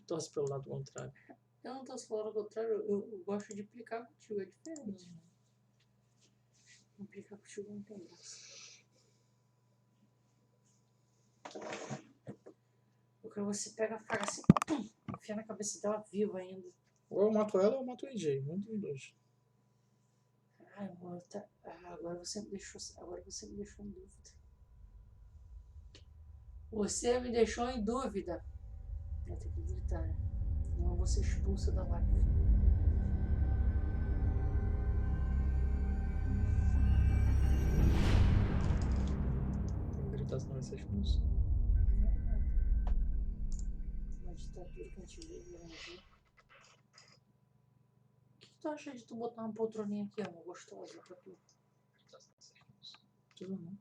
torce pelo lado contrário. Eu não torço pelo lado contrário, eu gosto de implicar contigo, é diferente. Implicar contigo não tem graça. Eu quero que você pega a faca assim, enfia na cabeça dela viva ainda. Ou eu mato ela ou eu mato o AJ. Um dos dois. Ai, amor, agora você me deixou em dúvida. Você me deixou em dúvida. Eu tenho que gritar, né? Não vou ser expulsa da live. Tem que gritar, senão vai ser expulso. Uma ditadura que a gente vive hoje em dia. O que tu acha de tu botar uma poltroninha aqui, amor, gostosa pra tu? Tudo não.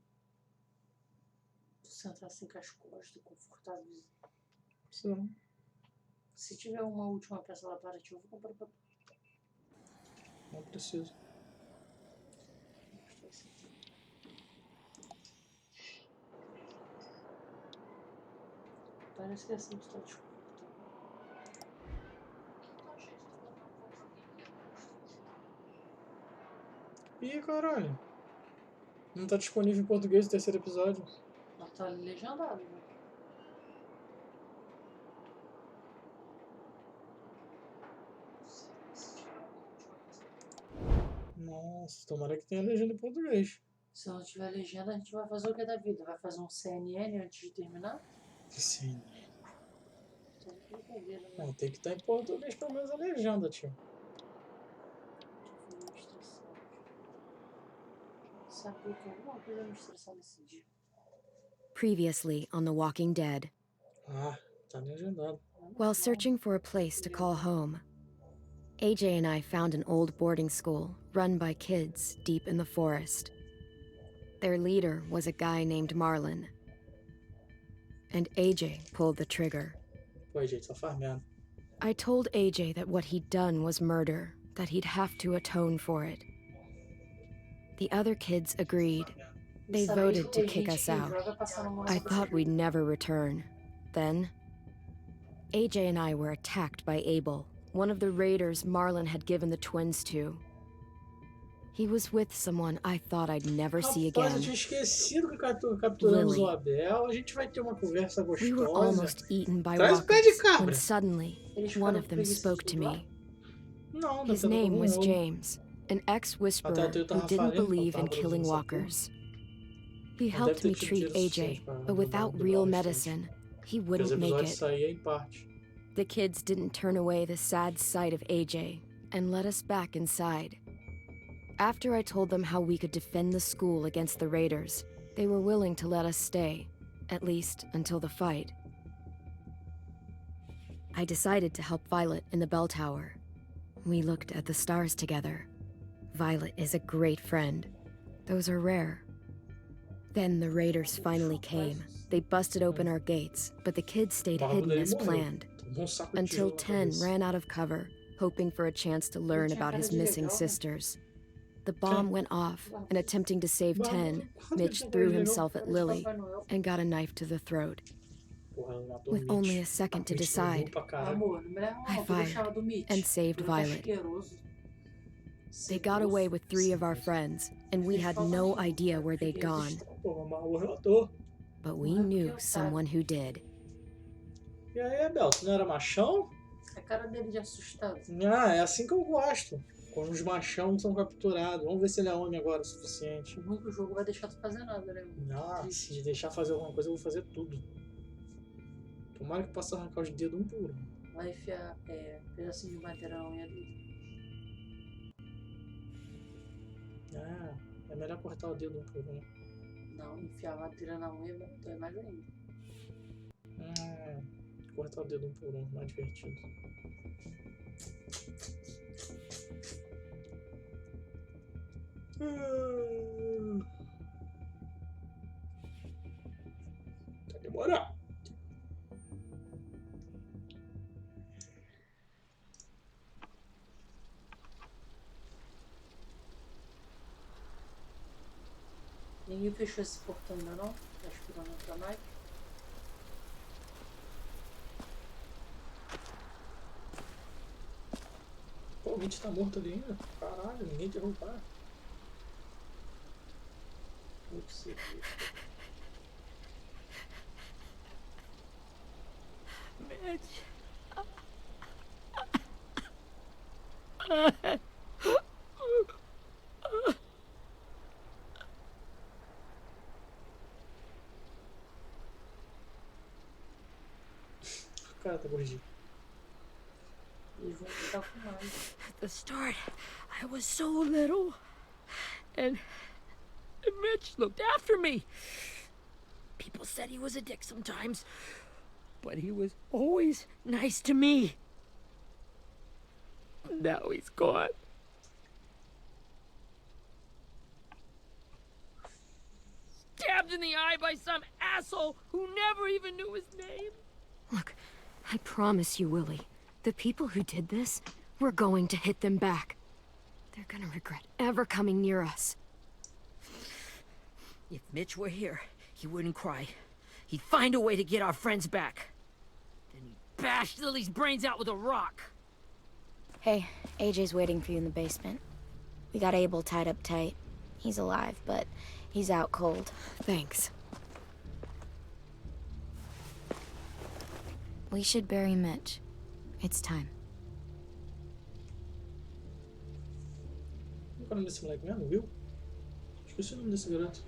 Tu sentar assim com as costas, confortável. Precisa não. Se tiver uma última peça lá para ti, eu vou comprar pra tu. Não preciso. Parece que é assim que tu tá desculpa. Ih, caralho. Não tá disponível em português o terceiro episódio. Mas tá ali legendado, né? Nossa, tomara que tenha legenda em português. Se não tiver legenda, a gente vai fazer o que da vida? Vai fazer um CNN antes de terminar? Sim. Então, brincadeira, né? Não, tem que estar em português pelo menos a legenda, tio. Eu fui meio estressado. Sabia que alguma coisa me estressar nesse dia. Previously on The Walking Dead. Ah, tá legendado. While searching for a place to call home, AJ and I found an old boarding school run by kids deep in the forest. Their leader was a guy named Marlon. And AJ pulled the trigger. Pô, gente, só faz merda. I told AJ that what he'd done was murder, that he'd have to atone for it. The other kids agreed. They voted to kick us out. I thought we'd never return. Then, AJ and I were attacked by Abel, one of the raiders Marlon had given the twins to. He was with someone I thought I'd never see Rapaz, eu again. tinha esquecido que capturamos Lily. o Abel. A gente vai ter uma conversa We were gostosa. almost eaten by Traz o pé de walkers cabra. when suddenly one of them spoke to me. Não, His deve ter name algum was outro. James, an ex-whisperer Até eu who tava didn't falando, believe in faltava killing pra você walkers. He Não helped deve me ter tido treat dinheiro suficiente AJ, pra but without dublar real bastante. medicine, he Porque os wouldn't make episódios it. saíam em parte. The kids didn't turn away the sad sight of AJ and let us back inside. After I told them how we could defend the school against the raiders, they were willing to let us stay, at least until the fight. I decided to help Violet in the bell tower. We looked at the stars together. Violet is a great friend. Those are rare. Then the raiders finally came. They busted open our gates, but the kids stayed O barco hidden dele as morreu. planned, Tomou um saco de until tijolo na 10 cabeça. ran out of cover, hoping for a chance to learn about his missing sisters. The bomb went off, and attempting to save 10, Mitch threw himself at Lily and got a knife to the throat. Porra, ela matou With o Mitch. only a second to Mitch decide, burro pra caralho. Amor, não me leva I mal, tu fired gostava do Mitch. and saved Ele tá Violet. asqueroso. They got away with 3 of our friends, and we had no idea where they'd gone. Pô, amarrou o relator. But we knew someone who did. E aí, Abel, tu não era machão? A cara dele de assustado. Ah, é assim que eu gosto. Quando os machão são capturados. Vamos ver se ele é homem agora o suficiente. O único jogo vai deixar tu fazer nada, né? Ah, se deixar fazer alguma coisa, eu vou fazer tudo. Tomara que eu possa arrancar os dedos um por um. Vai enfiar pedacinho de madeira na unha dele. Ah, é melhor cortar o dedo um por um. Não, enfiar madeira na unha dói mais ainda. Cortar o dedo um por um, mais divertido. Tá demorando. Ninguém fechou esse portão ainda não? Tá esperando outra nave? o Mitch tá morto ali ainda. Caralho, ninguém derrubar. Não é possível. Mitch. O cara tá gordinho. Eles vão ficar com mais. At the start, I was so little. And Mitch looked after me. People said he was a dick sometimes, but he was always nice to me. Now he's gone. Stabbed in the eye by some asshole who never even knew his name. Look, I promise you, Willie, the people who did this, we're going to hit them back. They're gonna regret ever coming near us. If Mitch were here, he wouldn't cry. He'd find a way to get our friends back. Then he'd bash Lily's brains out with a rock. Hey, AJ's waiting for you in the basement. We got Abel tied up tight. He's alive, but he's out cold. Thanks. We should bury Mitch. It's time. Qual é o nome desse moleque mesmo? Will? Esqueci o nome desse garoto.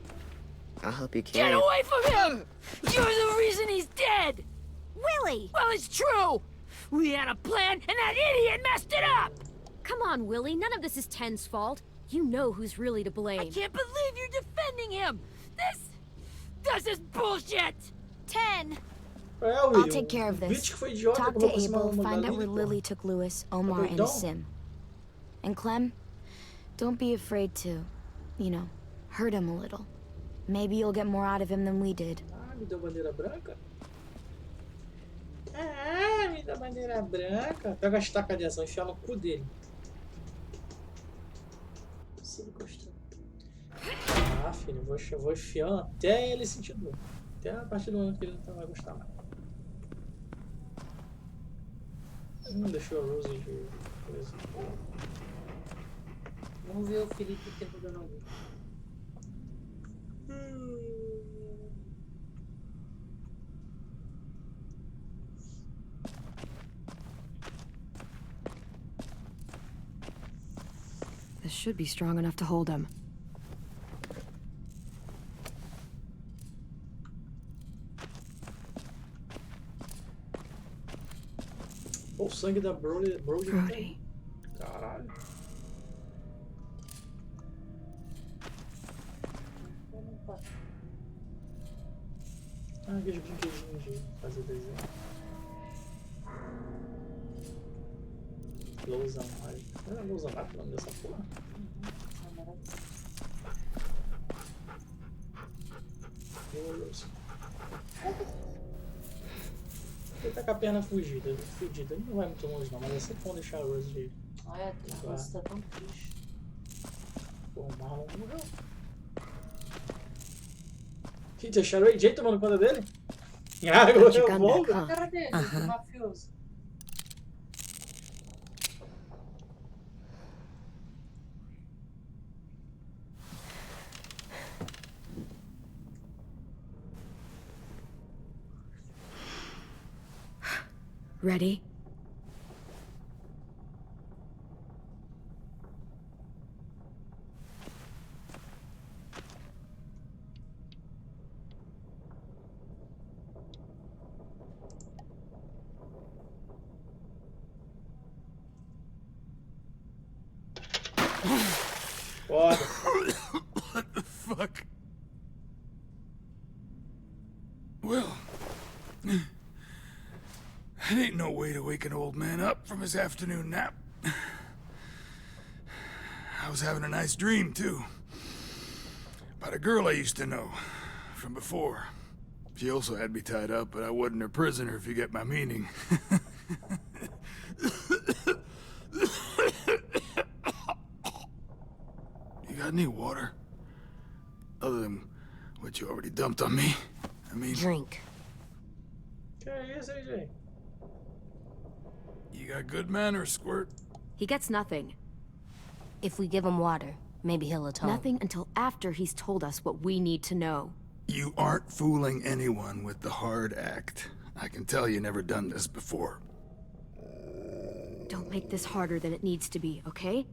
I'll help you Get carry. away from him! You're the reason he's dead! Willie! Well, it's true! We had a plan, and that idiot messed it up! Come on, Willie. None of this is Ten's fault. You know who's really to blame. I can't believe you're defending him! This is bullshit! 10! É, Will. I'll take care of O this. Mitch que foi idiota Talk que to roubou pra cima Abel, da find out where Magali, Lily pô. took Lewis, Omar, and doidão. Sim. And Clem, don't be afraid to, you know, hurt him a little. Maybe you'll get more out of him than we did. Ah, me deu bandeira branca? Ah, me deu bandeira branca. Pega a estaca de ação e enfia no cu dele. Se ele gostou. Ah, filho, eu vou enfiando até ele sentir dor. Até a partir do momento que ele não vai gostar mais. Deixou a Rose de coisa. Vamos ver o Felipe interrogando alguém. This should be strong enough to hold him. Pô, o sangue da Brody não tem. Brody. Caralho. Ah, aqueles brinquedinhos de fazer desenho. Lousa mágica. Não é lousa mágica o nome dessa porra? Lousa. Ele tá com a perna fudida. Ele não vai muito longe não, mas é sempre bom deixar a Rose de... Olha, a Rose tá tão triste. Pô, o Marlon morreu. Que deixaram o AJ tomando conta dele? Ah, agora eu vou. A cara dele, do mafioso. Ready? Foda. What the fuck? Well, that ain't no way to wake an old man up from his afternoon nap. I was having a nice dream, too. About a girl I used to know from before. She also had me tied up, but I wasn't her prisoner, if you get my meaning. You got any water? Other than what you already dumped on me? I mean... Drink. Que é isso, AJ? You got good manners, Squirt. He gets nothing. If we give him water, maybe he'll atone. Nothing until after he's told us what we need to know. You aren't fooling anyone with the hard act. I can tell you never done this before. Don't make this harder than it needs to be, okay?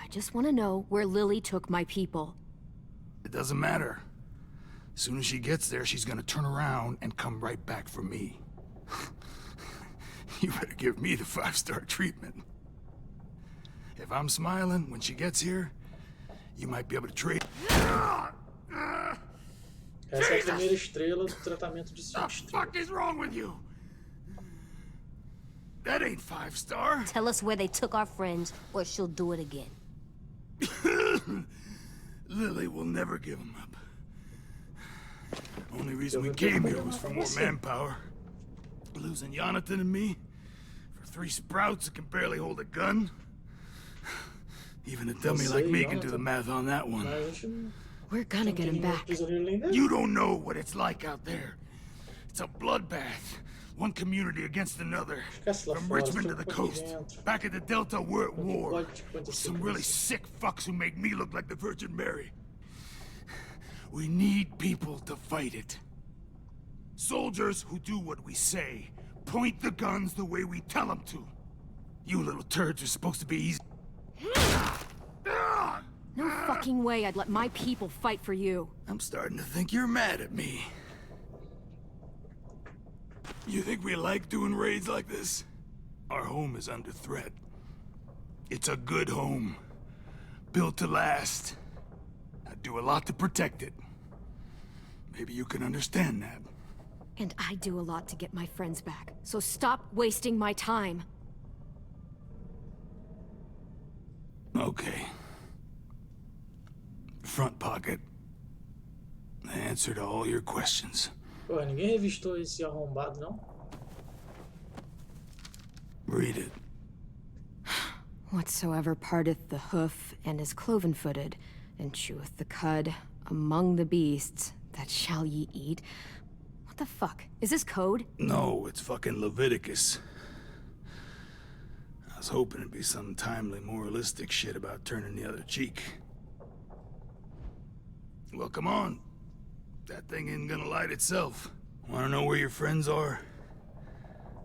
I just want to know where Lily took my people. It doesn't matter. As soon as she gets there, she's gonna turn around and come right back for me. You better give me the 5-star treatment. If I'm smiling when she gets here, you might be able to trade. Essa é a primeira estrela do tratamento de 5 What the fuck estrelas. is wrong with you? That ain't 5-star. Tell us where they took our friends, or she'll do it again. Lily will never give him up. Only reason we came here was for more manpower. Losing Jonathan and me for 3 sprouts that can barely hold a gun. Even a dummy like me can do the math on that one. Mas a gente não We're gonna get him tem nenhum back. prisioneiro além dele. You don't know what it's like out there. It's a bloodbath. One community against another. Esquece lá From fora, Richmond to fica the aqui coast. dentro. Back at the Delta, we're at war. Pode te With acontecer some com really isso. sick fucks who make me look like the Virgin Mary. We need people to fight it. Soldiers who do what we say. Point the guns the way we tell them to. You little turds are supposed to be easy. No fucking way I'd let my people fight for you. I'm starting to think you're mad at me. You think we like doing raids like this? Our home is under threat. It's a good home. Built to last. I do a lot to protect it. Maybe you can understand that. And I do a lot to get my friends back. So stop wasting my time. Okay. Front pocket. The answer to all your questions. Porra, ninguém revistou esse arrombado, não? Read it. Whatsoever parteth the hoof and is cloven-footed, and cheweth the cud among the beasts, that shall ye eat. What the fuck? Is this code? No, it's fucking Leviticus. I was hoping it'd be some timely moralistic shit about turning the other cheek. Well, come on. That thing isn't gonna light itself. Wanna know where your friends are?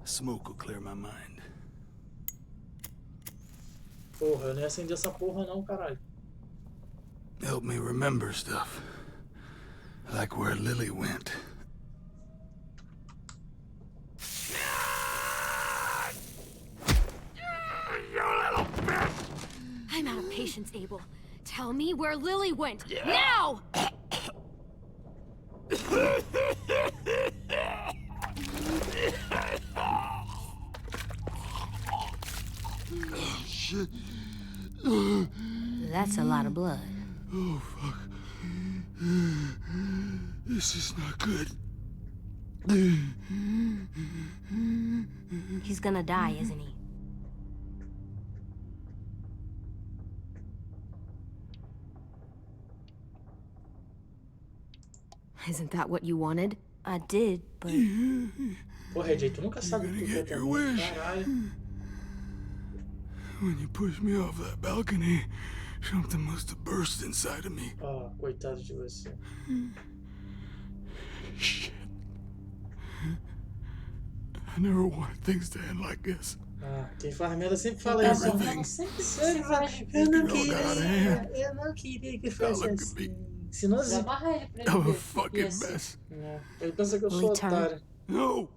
Smoke will clear my mind. Porra, eu nem acendi essa porra não, caralho. Help me remember stuff. Like where Lily went. You little bitch! I'm out of patience, Abel. Tell me where Lily went. Now! Shit. That's a lot of blood. Oh, fuck. This is not good. He's gonna die, isn't he? Isn't that what you wanted? I did, but Porra, AJ, tu nunca sabe o que tu quer Get your também, wish. caralho. When you pushed me off that balcony, something must have burst inside of me. Ah, coitado de você. Shit. I never wanted things to end like this. Ah, quem faz merda sempre fala isso. Everything. Sempre fala, eu não You all got a queria, hand. eu não queria que Now fosse look at assim. me. Se nós... Desamarra ele pra ele I'm a ver. fucking Yes. mess. É, ele pensa que eu sou Will he turn? otário. No.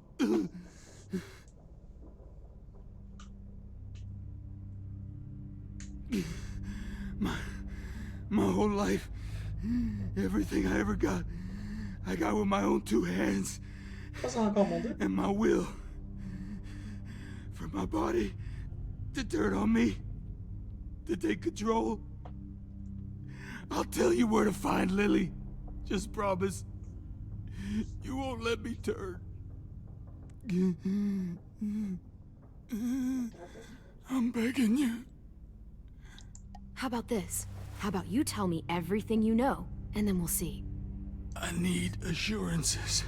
My whole life, everything I ever got, I got with my own 2 hands Posso arrancar a mão dele? and my will. For my body to turn on me, to take control. I'll tell you where to find Lily. Just promise. You won't let me turn. I'm begging you. How about this? How about you tell me everything you know, and then we'll see. I need assurances.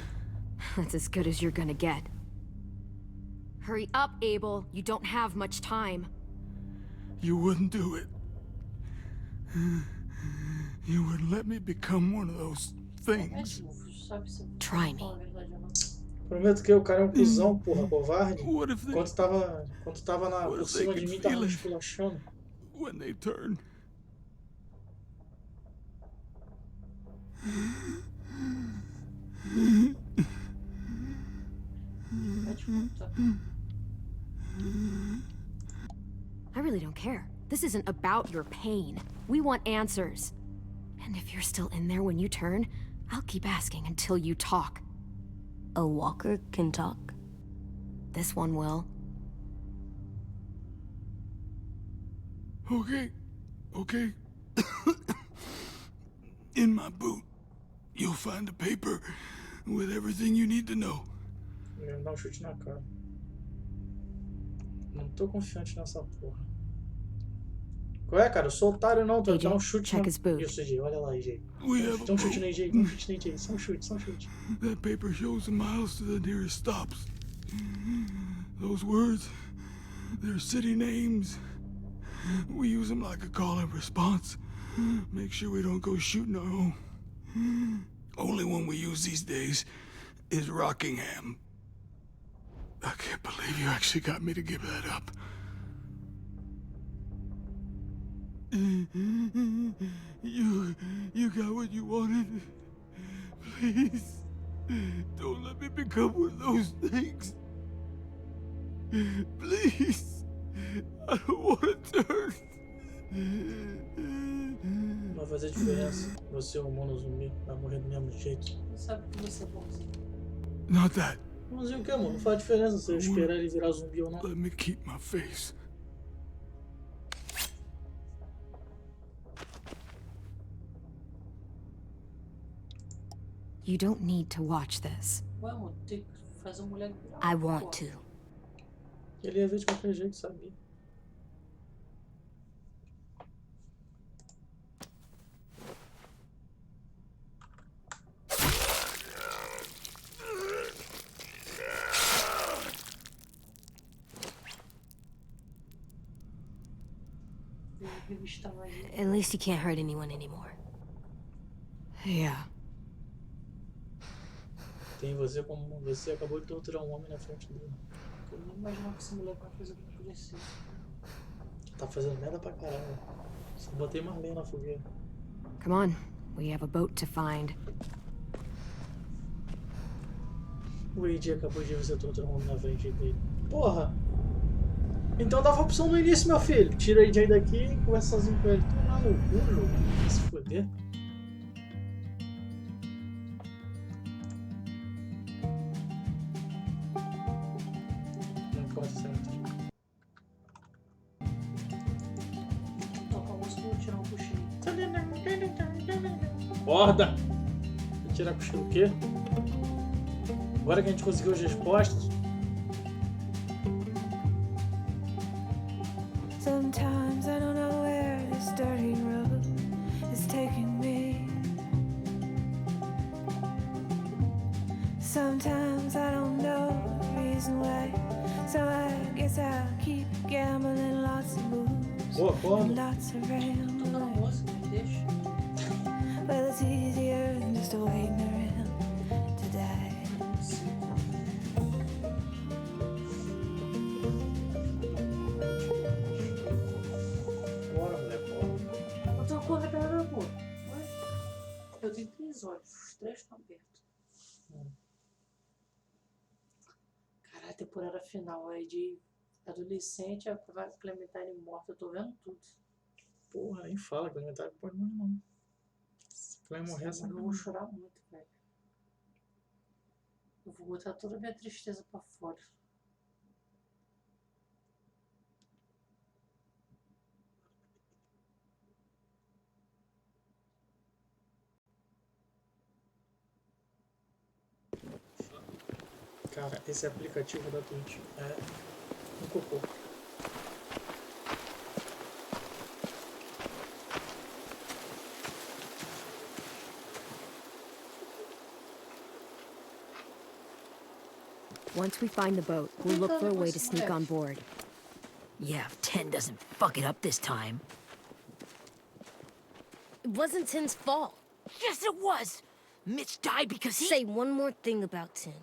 That's as good as you're gonna get. Hurry up, Abel. You don't have much time. You wouldn't do it. You wouldn't let me become one of those things. Try me. Prometo que o cara é um cuzão, porra, covarde. What if they, Quando tava por cima de mim, tava me esculachando. when they turn? I really don't care. This isn't about your pain. We want answers. And if you're still in there when you turn, I'll keep asking until you talk. A walker can talk? This one will. Okay. Okay. In my boot, you'll find a paper with everything you need to know. Ele me dá um chute na cara. Não tô confiante nessa porra. Qual é, cara? Eu sou otário não, tu vai dar um chute check na... his boot. Isso, AJ, olha lá, AJ. We Dá um chute no AJ, dá um chute no AJ. Só um chute, só um chute. That paper shows the miles to the nearest stops. Those words, they're city names. We use them like a call and response. Make sure we don't go shooting our own. Only one we use these days is Rockingham. I can't believe you actually got me to give that up. You got what you wanted. Please, don't let me become one of those things. Please, I don't want to turn. Não vai fazer diferença. Você é um mono-zumbi, vai morrer do mesmo jeito. Não sabe que você é bonzinho. Not that. Bonzinho o que, mano? Não faz diferença se eu esperar ele virar zumbi ou não. Let me keep my face. You don't need to watch this. Ué, amor, tem que fazer a mulher virar. I want to. Ele ia ver de qualquer jeito, sabia? Revistar mais ele. At least he can't hurt anyone anymore. Yeah. Tem você como você acabou de torturar um homem na frente dele. Eu nem imaginava que essa mulher vai fazer o que podia ser. Tá fazendo merda pra caralho. Só botei mais lenha na fogueira. Come on. We have a boat to find. O AJ acabou de você torturar um homem na frente dele. Porra! Então dava a opção no início, meu filho. Tira o AJ daqui e conversa sozinho com ele. Toma no cu, jogo. Vai se foder. Não importa se ela tá. Tocar a música e vou tirar um cochilo. Borda! Vai tirar cochilo o quê? Agora que a gente conseguiu as respostas. Sometimes I don't know where this dirty road is taking me. Sometimes I don't know the reason why. So I guess I'll keep gambling lots of moves Boa, corda. and lots of Tocando a rambling. música, me deixa. Well, it's easier than just waiting around to die. Bora, mulher, bora. Eu tô acordada, pô. Ué? Eu tenho 3 olhos, os 3 estão abertos. Caralho, a temporada final aí de adolescente, a Clementine morta, eu tô vendo tudo. Porra, nem fala que o inventário pode morrer não. Se vai morrer essa Eu vou chorar muito, velho. Eu vou botar toda a minha tristeza pra fora. Cara, esse aplicativo da Twitch é um cocô. Once we find the boat, we'll look for a way to sneak on board. Yeah, if 10 doesn't fuck it up this time. It wasn't Tin's fault. Yes, it was! Mitch died because he— Say one more thing about Tin.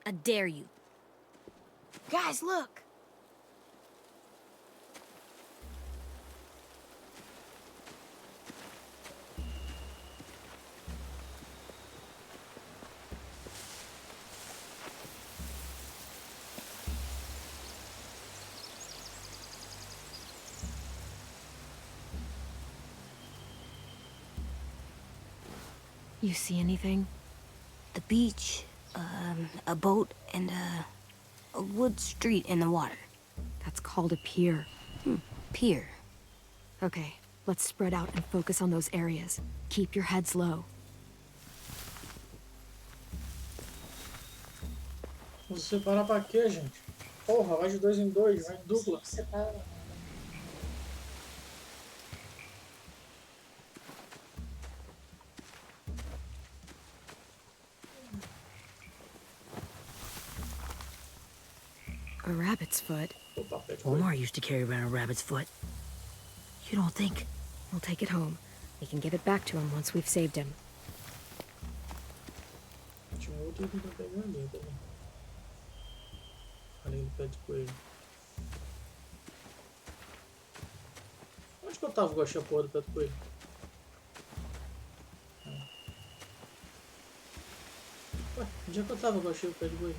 I dare you. Guys, look! You see anything? The beach, a boat, and a wood street in the water. That's called a pier. Pier. Okay, let's spread out and focus on those areas. Keep your heads low. Vamos separar pra quê, gente? Porra, vai de 2 em 2, vai em dupla. Separa. A rabbit's foot. Opa, pé de coelho. Omar used to carry around a rabbit's foot. You don't think? We'll take it home. We can give it back to him once we've saved him. Tinha um outro item pra pegar ali também. Além do pé de coelho. Onde que eu tava com a porra do pé de coelho? Ué, onde é que eu tava com o pé de coelho?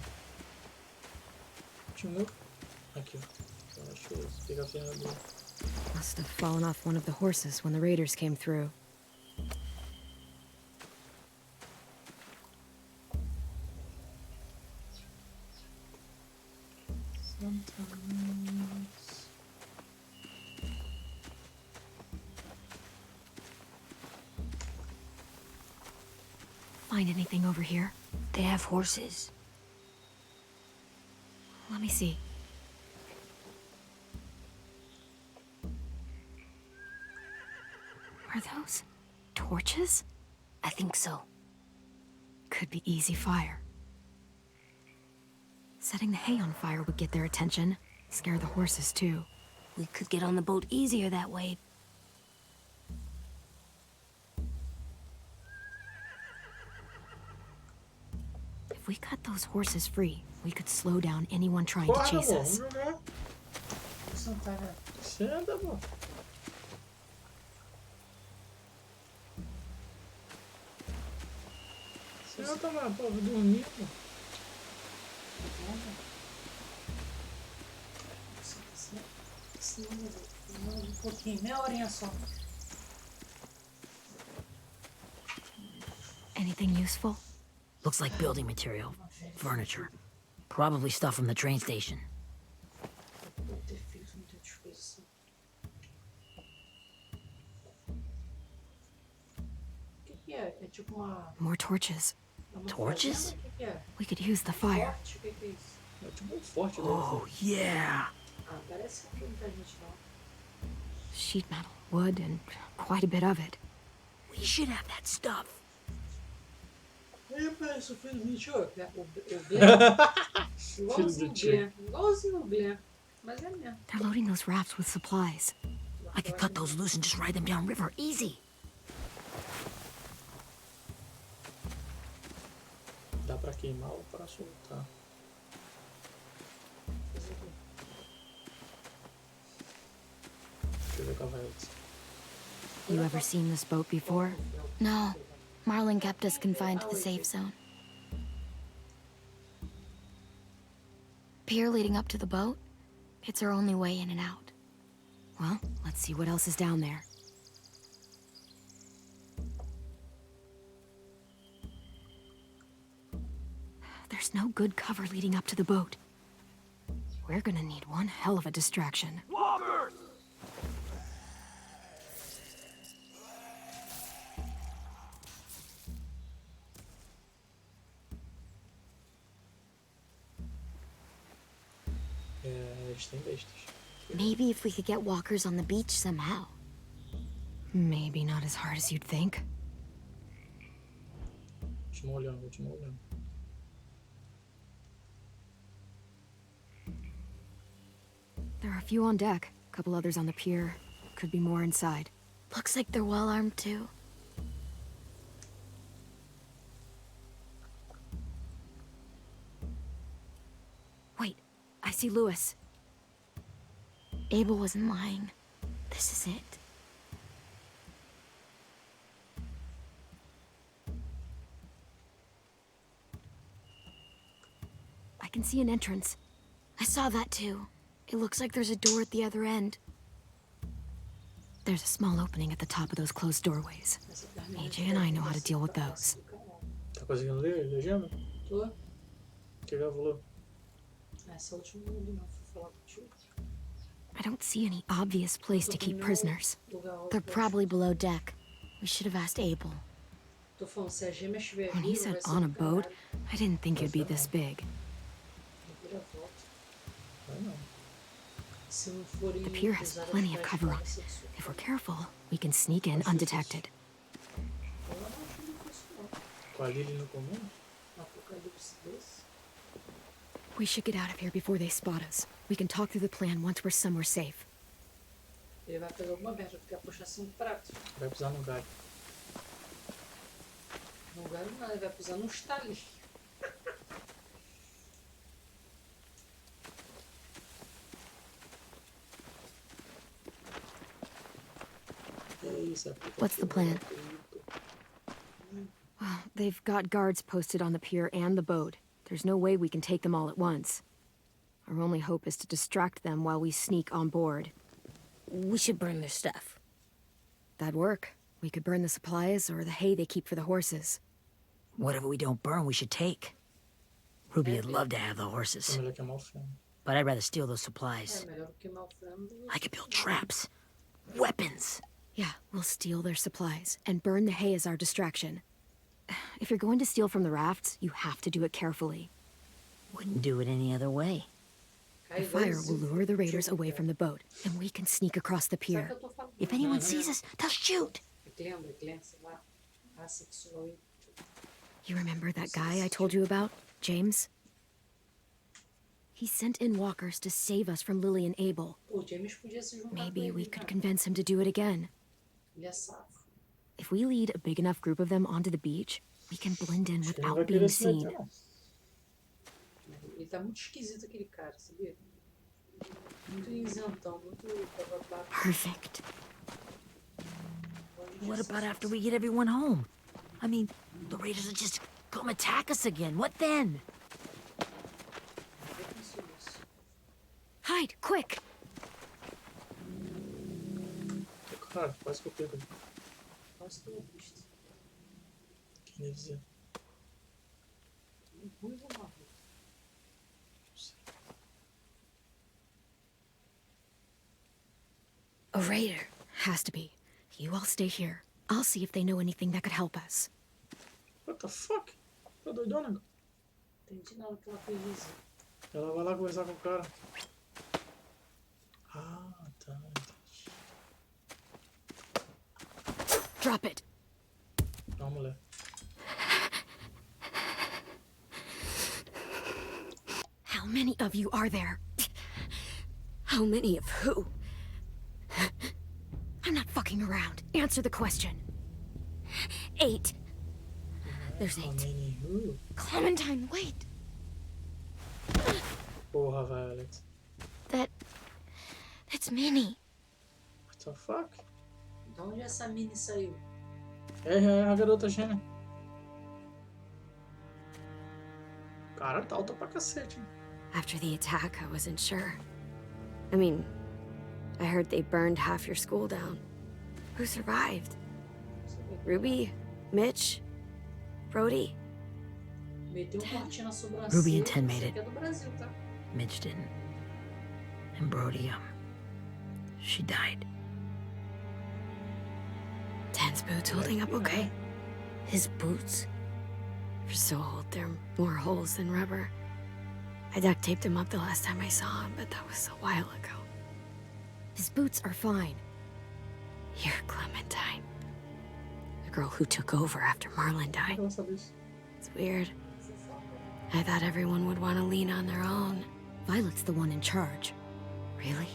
Tinha um outro? Aqui, ó. Eu acho que eu pegar a ferramenta. Must have fallen off one of the horses when the raiders came through. Sometimes. Find anything over here? They have horses. Let me see. Are those torches? I think so. Could be easy fire. Setting the hay on fire would get their attention. Scare the horses, too. We could get on the boat easier that way. If we cut those horses free, we could slow down anyone trying to Bora, chase amor, us. vamos jogar. Isso não tá, né? Senta, amor. Senta, mano. Pô, vou dormir, pô. Um pouquinho, meia horinha só. Anything useful? Looks like building material. Furniture. Probably stuff from the train station. Deve ter feito muita coisa. O que é? É tipo uma... More torches. é uma Torches? fazenda? O que é? We could use the fire. Forte? O que é isso? É tipo um forte, né? Oh, yeah! Ah, parece que não tem muita gente não. Sheet metal, wood, and quite a bit of it. We should have that stuff. Aí, pai, isso fez 20 horas. O Glenn, Filho igualzinho do o tio. Glenn, igualzinho o Glenn. Mas é mesmo. They're loading those rafts with supplies. I could cut those loose and just ride them downriver. Easy. Dá pra queimar ou pra soltar? Deixa eu ver cavalos. You ever seen this boat before? No. Marlin kept us confined to the safe zone. Pier leading up to the boat? It's our only way in and out. Well, let's see what else is down there. There's no good cover leading up to the boat. We're gonna need one hell of a distraction. Walkers! É, eles têm bestas. Maybe if we could get walkers on the beach somehow. Maybe not as hard as you'd think. Continua olhando, continua olhando. There are a few on deck, a couple others on the pier. Could be more inside. Looks like they're well armed too. Wait, I see Lewis. Abel wasn't lying. This is it. I can see an entrance. I saw that too. It looks like there's a door at the other end. There's a small opening at the top of those closed doorways. AJ and I know how to deal with those. Tá conseguindo ler a legenda? Tô. O que ela falou? Essa última eu não vou falar contigo. I don't see any obvious place to keep prisoners. They're probably below deck. We should have asked Abel. Tô falando, se a gêmea estiver When he viva, said vai ser on a do boat, caralho. I didn't think it'd be this big. Reviravolta. Vai não. Se não forem The pier has usar plenty of as cover on práticas it. sexuais. If we're careful, we can sneak in undetected. Eu não acho difícil, não. Com a Lily no comando? Um apocalipse desse. We should get out of here before they spot us. We can talk through the plan once we're somewhere safe. Ele vai pegar alguma merda, porque a puxação de prato. Vai pisar no galho. Não vai nada, ele vai pisar num estalinho. É isso, é puta What's the que plan? pariu. Well, they've got guards posted on the pier and the boat. There's no way we can take them all at once. Our only hope is to distract them while we sneak on board. We should burn their stuff. That'd work. We could burn the supplies or the hay they keep for the horses. Whatever we don't burn, we should take. Ruby would love to have the horses, É melhor queimar o filme. but I'd rather steal those supplies. É melhor queimar o frango do que I could build traps, weapons. Yeah, we'll steal their supplies and burn the hay as our distraction. If you're going to steal from the rafts, you have to do it carefully. Wouldn't do it any other way. The fire will lure the raiders away from the boat, and we can sneak across the Sabe o pier. que eu tô falando? If anyone sees us, they'll shoot. Glenn, sei lá. Assexual. You remember that guy I told you about, James? He sent in walkers to save us from Lily and Abel. Pô, o James podia se juntar com Maybe ele, we cara. could convince him to do it again. Ele é safo. If we lead a big enough group of them onto the beach, we can blend in Acho que ele não vai without being querer se seen. meter, não. Ele tá muito esquisito, aquele cara, sabia? Muito isentão, muito bababá. Perfect. What about after we get everyone home? I mean, the raiders will just come attack us again. What then? Hide, quick! Cara, quase que eu pego. Quase que eu visto. Quem ia dizer? Ruim ou marrom? A raider. Has to be. You all stay here. I'll see if they know anything that could help us. What the fuck? Tá doidona? Não entendi nada que ela fez isso. Ela vai lá conversar com o cara. Ah, tá. Entendi. Drop it. Não, mulher. How many of you are there? How many of who? I'm not fucking around. Answer the question. 8. There's 8. Clementine, Clementine, wait. Porra, Violet. That's Minnie. What the fuck? De onde essa mini saiu? É a garota gêmea. Cara, tá alta pra cacete, hein? After the attack, I wasn't sure. I mean, I heard they burned half your school down. Who survived? Ruby? Mitch? Brody? Meteu um cortinho na sobrancelha. Ruby and Ten made Isso it. aqui é do Brasil, tá? Mitch didn't. And Brody, she died. Ten's boots holding up okay? His boots? They're so old, there are more holes than rubber. I duct taped him up the last time I saw him, but that was a while ago. His boots are fine. You're Clementine. The girl who took over after Marlon died. Ela sabe isso. It's weird. I thought everyone would want to lean on their own. Violet's the one in charge. Are Really?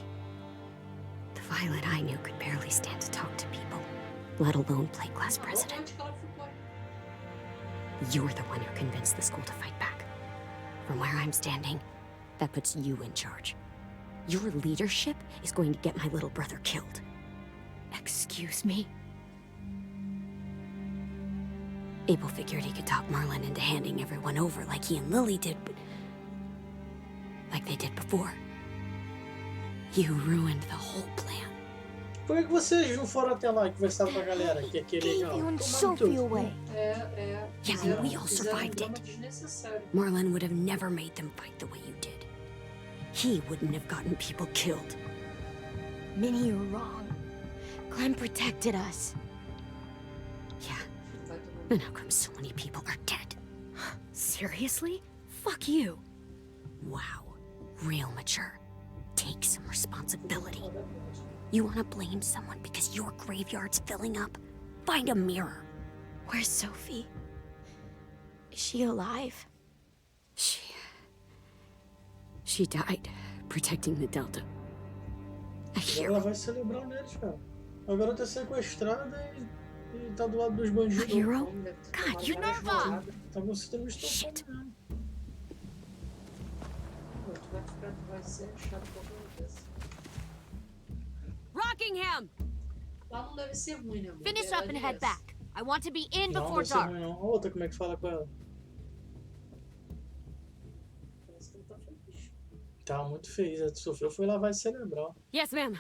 The Violet I knew could barely stand to talk to people, let alone play class president. Onde que ela ficou? You're the one who convinced the school to fight back. From where I'm standing, that puts you in charge. Your leadership is going to get my little brother killed. Excuse me? Abel figured he could talk Merlin into handing everyone over like he and Lily did, but... like they did before. You ruined the whole plan. Por que vocês não foram até lá e conversaram com a galera? Que é aquele Gave legal. you and Toma no Sophie teu away. Yeah, and we all survived it. Desnecessário. Merlin would have never made them fight the way you did. He wouldn't have gotten people killed. Minnie, you're wrong. Clem protected us. Yeah, and how come so many people are dead? Seriously? Fuck you. Wow, real mature. Take some responsibility. You want to blame someone because your graveyard's filling up? Find a mirror. Where's Sophie? Is she alive? She died protecting the Delta. A Agora hero. ela vai celebrar neles, cara. A garota é sequestrada e tá do lado dos bandidos. A hero? God, you're Nerva! Tá com o sistema de Shit. mesmo. Pô, tu vai ser chato pra acontecer. Rockingham! Lá não deve ser ruim, né, amor? Finish up Verdade and é head essa. back. I want to be in Não, before deve ser dark. ruim não. A outra, como é que fala com ela? Parece que ele tá feliz. Tá muito feliz. A Sofia foi lá, vai celebrar. Yes, ma'am.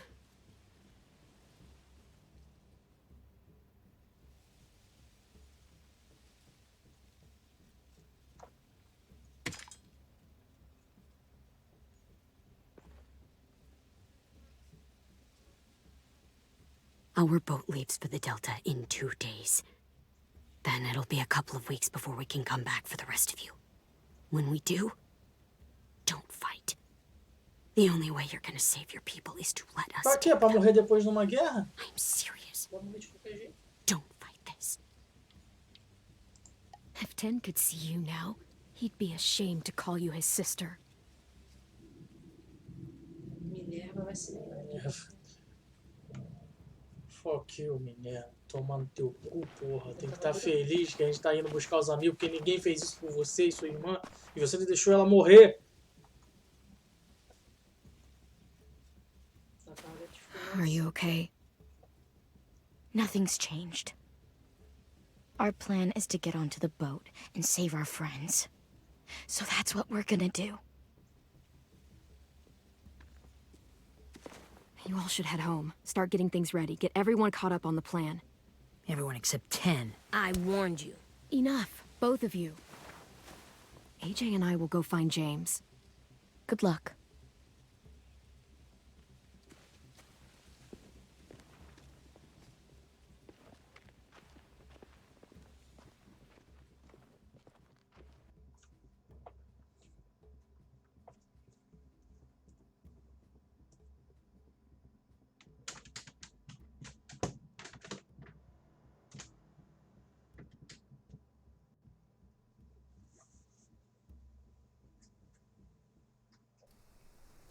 Our boat leaves for the Delta in 2 days. Then it'll be a couple of weeks before we can come back for the rest of you. When we do, don't fight. The only way you're gonna save your people is to let us Pra quê? Pra morrer depois numa guerra? I'm serious. Vai morrer de qualquer jeito. Don't fight this. If Tin could see you now, he'd be ashamed to call you his sister. Minerva vai ser. Fuck you, menina. Tomando teu cu, porra. Tem que estar feliz que a gente tá indo buscar os amigos, porque ninguém fez isso por você e sua irmã. E você não deixou ela morrer. Tá com a hora de ficar. Are you okay? Nothing's changed. Our plan is to get onto the boat and save our friends. So that's what we're gonna do. You all should head home. Start getting things ready. Get everyone caught up on the plan. Everyone except 10. I warned you. Enough, both of you. AJ and I will go find James. Good luck.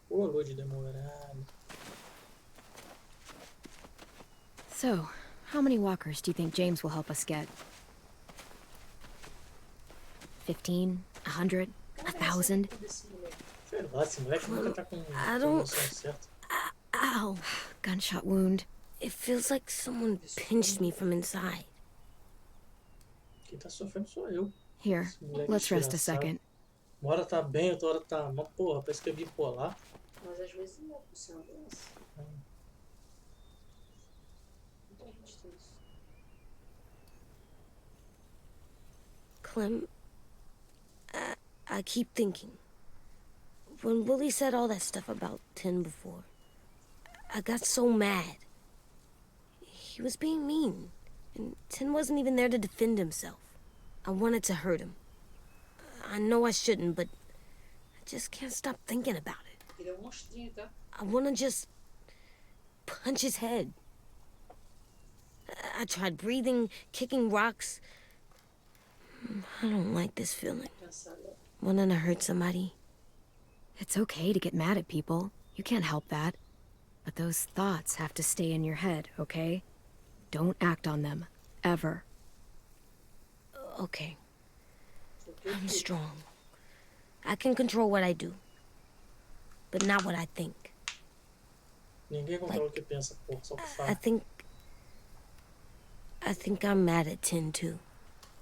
Ô, load demorado. So, how many walkers do you think James will help us get? 15? 100? 1,000? Sei lá, esse moleque nunca tá com a don't- noção certa. Ow. Gunshot wound. It feels like someone pinched me from inside. Quem tá sofrendo sou eu. Here, Esse moleque let's rest a desgraçado. second. Uma hora tá bem, outra hora tá... Mas porra, parece que é bipolar. Mas às vezes não é funcionar dessa. Muita gente tem isso. Clem, I keep thinking. When Willie said all that stuff about Tin before, I got so mad. He was being mean, and Tin wasn't even there to defend himself. I wanted to hurt him. I know I shouldn't, but I just can't stop thinking about it. Ele é um monstrinho, tá? I want to just punch his head. I tried breathing, kicking rocks. I don't like this feeling. Pensar, né? Wanting to hurt somebody. It's okay to get mad at people. You can't help that. But those thoughts have to stay in your head, okay? Don't act on them. Ever. Okay. I'm strong. I can control what I do. But not what I think. Ninguém controla o que pensa, pô, só o que I faz. think I'm mad at Tin too.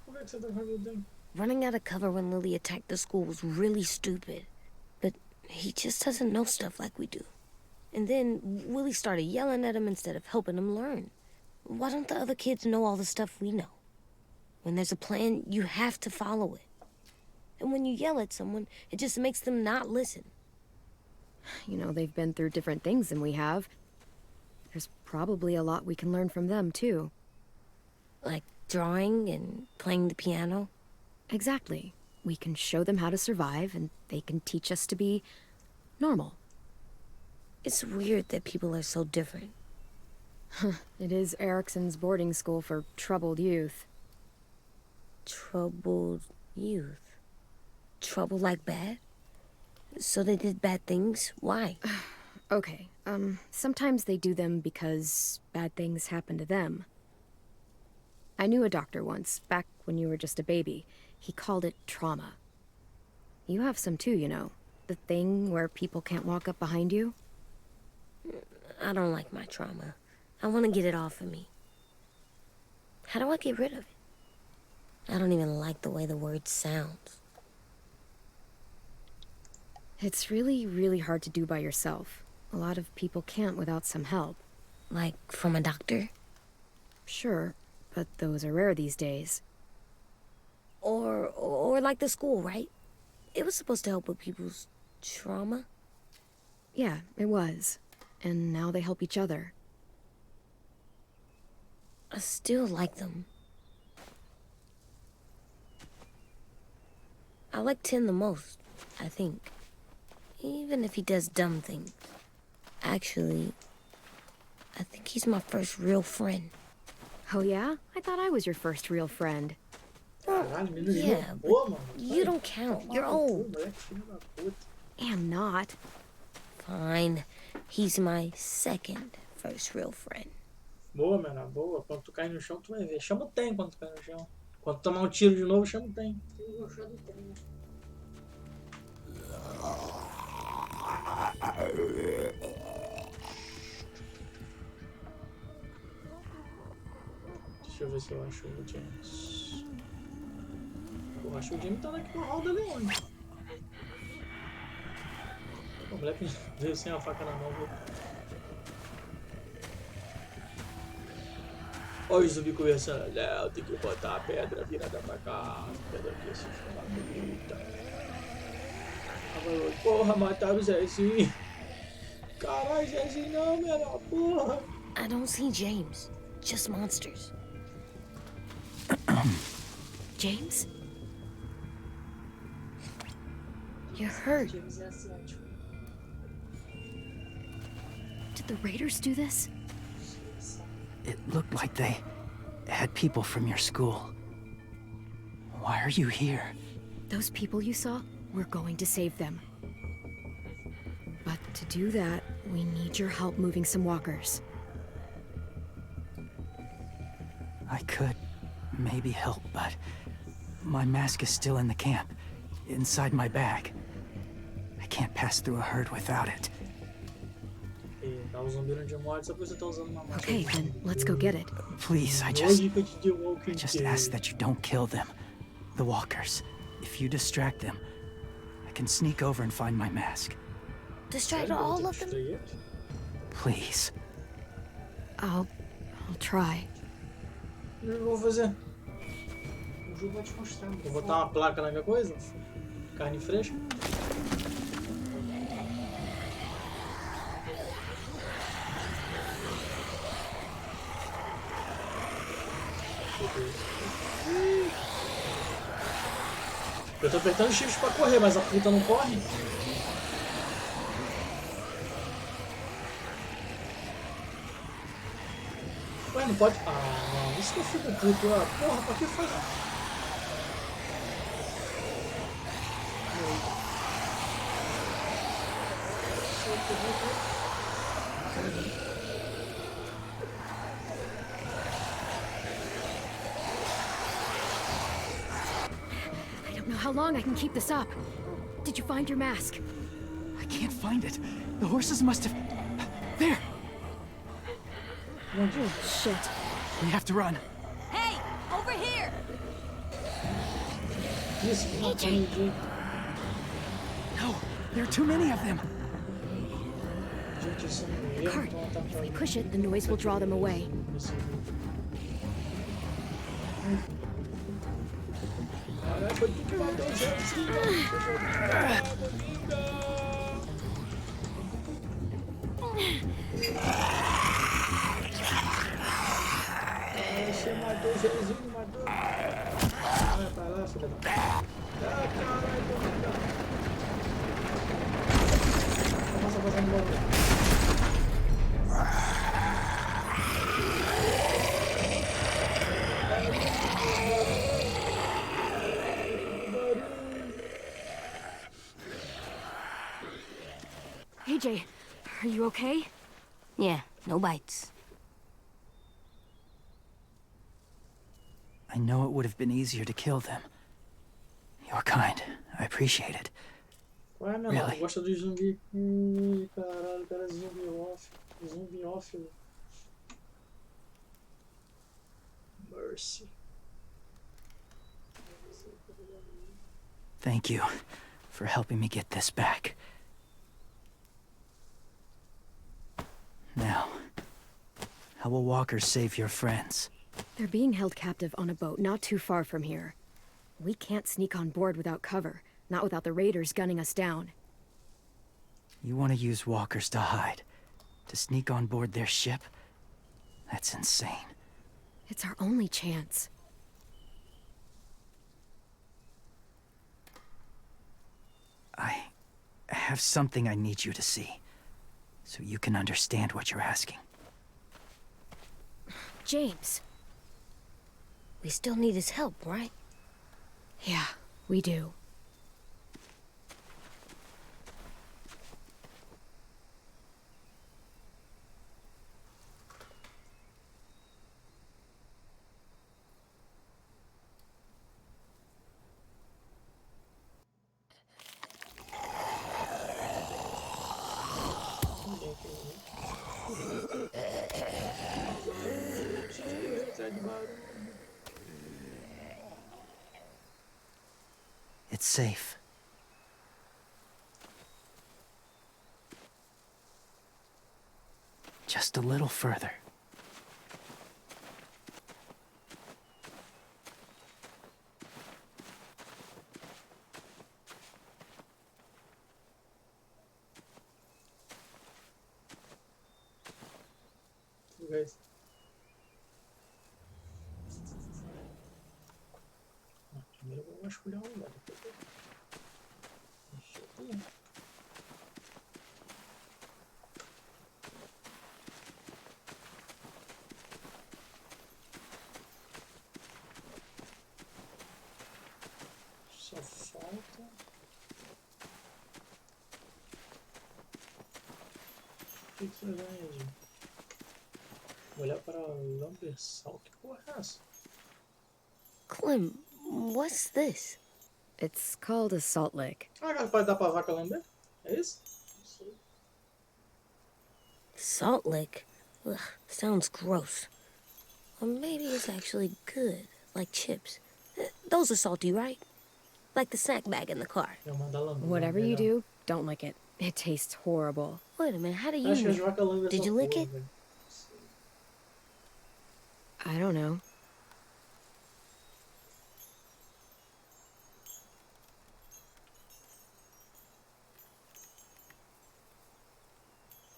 Por que você tá com raiva dele? Running out of cover when Lily attacked the school was really stupid. But he just doesn't know stuff like we do. And then Willie started yelling at him instead of helping him learn. Why don't the other kids know all the stuff we know? When there's a plan, you have to follow it. And when you yell at someone, it just makes them not listen. You know, they've been through different things than we have. There's probably a lot we can learn from them, too. Like drawing and playing the piano. Exactly. We can show them how to survive, and they can teach us to be normal. It's weird that people are so different. It is Erickson's boarding school for troubled youth. Troubled youth? Trouble like bad? So they did bad things? Why? Okay, sometimes they do them because bad things happen to them. I knew a doctor once, back when you were just a baby. He called it trauma. You have some too, you know. The thing where people can't walk up behind you. I don't like my trauma. I want to get it off of me. How do I get rid of it? I don't even like the way the word sounds. It's really, really hard to do by yourself. A lot of people can't without some help. Like from a doctor? Sure, but those are rare these days. Or like the school, right? It was supposed to help with people's trauma. Yeah, it was. And now they help each other. I still like them. I like Tin the most, I think. Even if he does dumb things. Actually, I think he's my first real friend. Oh yeah? I thought I was your first real friend. Caralho, menino de Yeah, novo. Pô, mano. You don't count. You're old. Moleque, filho da puta. Am not. Fine. He's my second first real friend. Boa, menina, boa. Quando tu cair no chão, tu vai ver. Chama o Tem quando tu cair no chão. Quando tu tomar um tiro de novo, chama o Tem. Eu gostou do trem. Deixa eu ver se eu acho o James. Pô, acho que o James tá naquela roda ali onde? O moleque veio sem a faca na mão, viu? Olha o zumbi conversando. Léo, tem que botar a pedra virada pra cá. Pedra aqui, assim, fica uma puta. Porra, mataram o Zezinho. Caralho, Zezinho não, menor, porra. I don't see James. Just monsters. James? You're hurt. James é asiático. Did the Raiders do this? It looked like they had people from your school. Why are you here? Those people you saw? We're going to save them. But to do that, we need your help moving some walkers. I could maybe help, but my mask is still in the camp, inside my bag. I can't pass through a herd without it. Tá o zumbi de morte, só porque você tá usando uma máscara. Okay, then let's go get it. Please, I Lógica de The Walking just Dead. ask that you don't kill them. The walkers. If you distract them, I can sneak over and find my mask. Distract all of them? Please. I'll try. O que eu vou fazer? O jogo vai te mostrar. Vou botar uma placa na minha coisa? Carne fresca? Eu tô apertando shift pra correr, mas a puta não corre. Ué, não pode... Ah, não. Isso que eu fico puto. Ah, porra, pra que faz... I don't know how long I can keep this up. Did you find your mask? I can't find it. The horses must have... There! Oh, shit. We have to run. Hey, over here! Isso, No, there are too many of them. gente, isso não é erro, Cart, então ela tá if we push it, the noise will draw them away. Caralho, foi tu que matou o James. Você matou o Jairzinho, matou. Vai pra lá, filha da... Ah, caralho, tô matando. Nossa, passando bola. AJ, are you okay? Yeah, no bites. I know it would have been easier to kill them. You're kind. I appreciate it. Ué, meu Really? irmão, gosta do zumbi. Caralho, cara, zumbi off. Zumbi off. Mercy. Thank you for helping me get this back. Now, how will Walker save your friends? They're being held captive on a boat not too far from here. We can't sneak on board without cover, not without the raiders gunning us down. You want to use walkers to hide? To sneak on board their ship? That's insane. It's our only chance. I have something I need you to see, so you can understand what you're asking. James. We still need his help, right? Yeah, we do. It's safe. Just a little further. Guys. Primeiro eu vou vasculhar um lugar. Deixa eu ver. Só falta. O que você ganha, gente? Olhar para Lambersal, que porra é essa? Clem, what's this? It's called a salt lick. Ah, capaz de dar pra vaca lamber? É isso? Não sei. Salt lick? Ugh, sounds gross. Or maybe it's actually good, like chips. Those are salty, right? Like the snack bag in the car. Eu mandar lamber. Whatever you do, don't lick it. It tastes horrible. Wait a minute, how do you Acho que as know? vacas lambem Did essa you lick porra, it? velho. I don't know.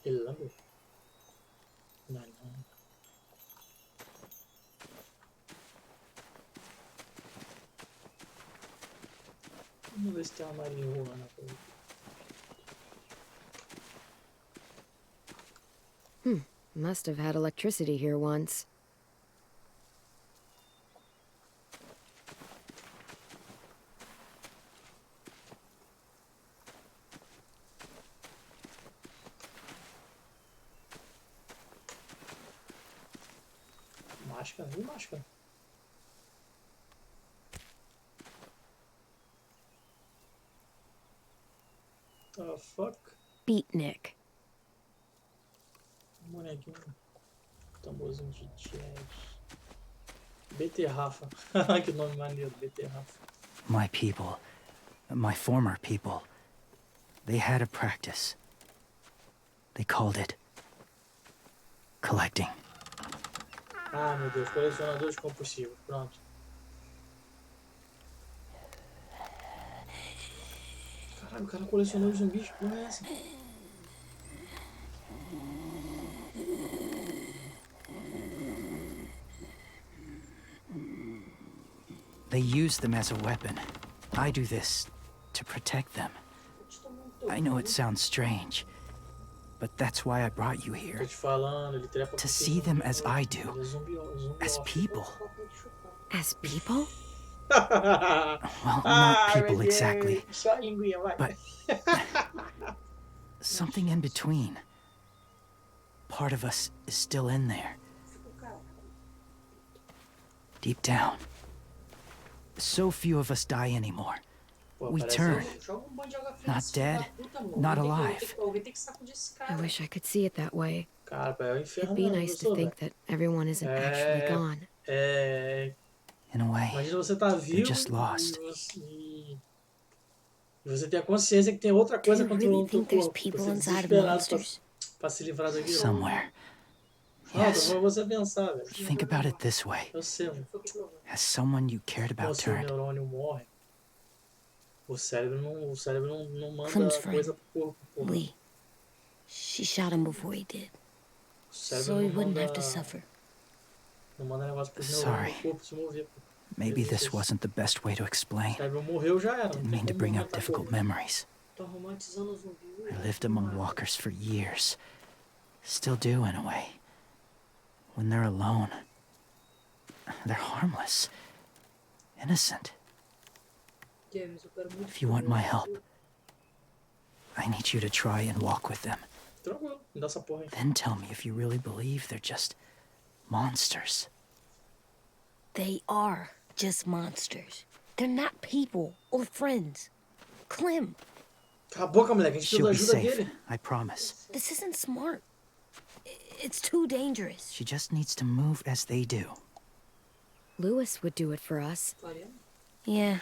Ele lambeu? Não, não. Vamos ver se tem uma marihuana por aqui. Must have had electricity here once. Máscara, e máscara. Oh, fuck. Beatnik. Bonequinho. Tamborzinho de jazz. Beterrafa. Que nome maneiro, Beterrafa. My people, my former people, they had a practice. They called it collecting. Ah, meu Deus, colecionador de combustível. Pronto. Caralho, o cara colecionou zumbis. Que porra é essa? They use them as a weapon. I do this to protect them. I know it sounds strange, but that's why I brought you Tô here. te falando, ele trepa To com see them as I do, Ele é zumbi as people. As people? Well, not people exactly, Só a linguinha, vai. but something in between. Part of us is still in there. Deep down. So few of us die anymore. Pô, We parece turn. Joga um monte de água fria Not nesse filho dead, da puta, amor. not Alguém alive. Alguém tem que sacudir esse I cara. wish I could see it that way. Cara, é o inferno. It'd be não, nice to gostou, think velho? that everyone isn't actually É, gone. é, In a way, imagina você tá vivo just lost. e você tem a consciência que tem outra Do coisa you controlando really o teu think there's corpo. people Você inside of desesperado pra, monsters? pra se livrar daquilo. somewhere. Não, Yes. tô pra você pensar, velho. Think about it this way. Eu sei, mano. Has someone you cared Quando o about seu turned? neurônio morre, o cérebro não manda Clem's friend, coisa pro corpo. Porra. Lee. She shot him before he did, O cérebro so he não wouldn't manda, have to suffer. não manda negócio pros Sorry. neurônios do corpo se mover. Pô. Maybe this wasn't the best way to O explain. cérebro morreu, já era. Não Didn't tem mean to como bring up aumentar difficult corpo. memories. Tô romantizando o zumbi. I lived among walkers for years. Still do, in a way. When they're alone, they're harmless, innocent. James, eu quero muito If you want my help, I need you to try and walk with them. Tranquilo, me dá essa porra aí. Then tell me if you really believe they're just monsters. They are just monsters. They're not people or friends. Clem, Cala a boca, moleque. A gente She'll precisa da be ajuda safe, dele. I promise. this isn't smart. It's too dangerous. She just needs to move as they do. Lewis would do it for us. Faria? Yeah,